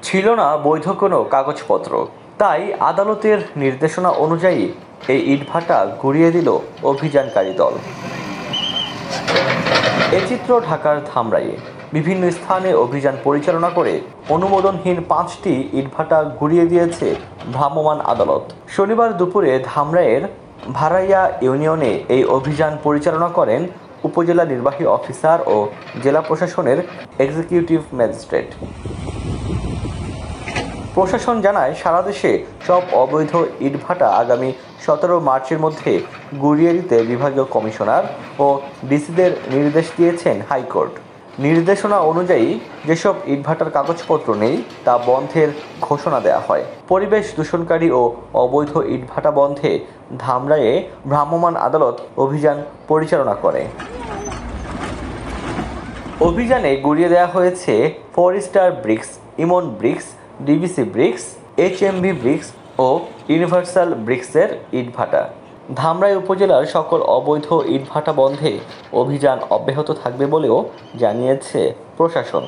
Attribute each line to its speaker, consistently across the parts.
Speaker 1: ছিল না বৈধ কোনো কাগজপত্র, তাই আদালতের নির্দেশনা অনুযায়ী এই ইটভাটা ঘুরিয়ে দিল অভিযানকারী দল। এ চিত্র ঢাকার ধামরাইয়ে বিভিন্ন স্থানে অভিযান পরিচালনা করে অনুমোদনহীন 5টি ইটভাটা ঘুরিয়ে দিয়েছে ভ্রাম্যমাণ আদালত। শনিবার দুপুরে ধামরাইয়ের ভাড়াইয়া ইউনিয়নে এই অভিযান পরিচালনা করেন উপজেলা নির্বাহী অফিসার ও জেলা প্রশাসনের এক্সিকিউটিভ ম্যাজিস্ট্রেট। প্রশাসন জানায়, সারা দেশে সব অবৈধ ইটভাটা আগামী 17 মার্চের মধ্যে গুড়িয়ে দিতে বিভাগীয় কমিশনার ও ডিসিদের নির্দেশ দিয়েছেন হাইকোর্ট। নির্দেশনা অনুযায়ী যেসব ইটভাটার কাগজপত্র নেই তা বন্ধের ঘোষণা দেওয়া হয়। পরিবেশ দূষণকারী ও অবৈধ ইটভাটা বন্ধে ধামরাইয়ে ভ্রাম্যমাণ আদালত অভিযান পরিচালনা করে। অভিযানে গুড়িয়ে দেওয়া হয়েছে 4 star bricks, Emon bricks, DBC bricks, HMB bricks ও ইউনিভার্সাল ব্রিক্সের ইটভাটা। ধামরাই উপজেলার সকল অবৈধ ইটভাটা বন্ধে অভিযান অব্যাহত থাকবে বলেও জানিয়েছে প্রশাসন।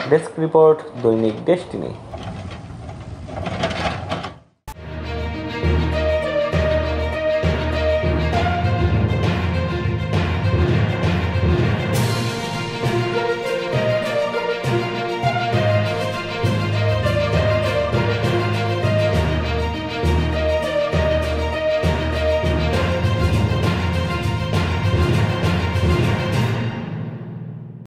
Speaker 1: ডেস্ক রিপোর্ট, দৈনিক ডেস্টিনি।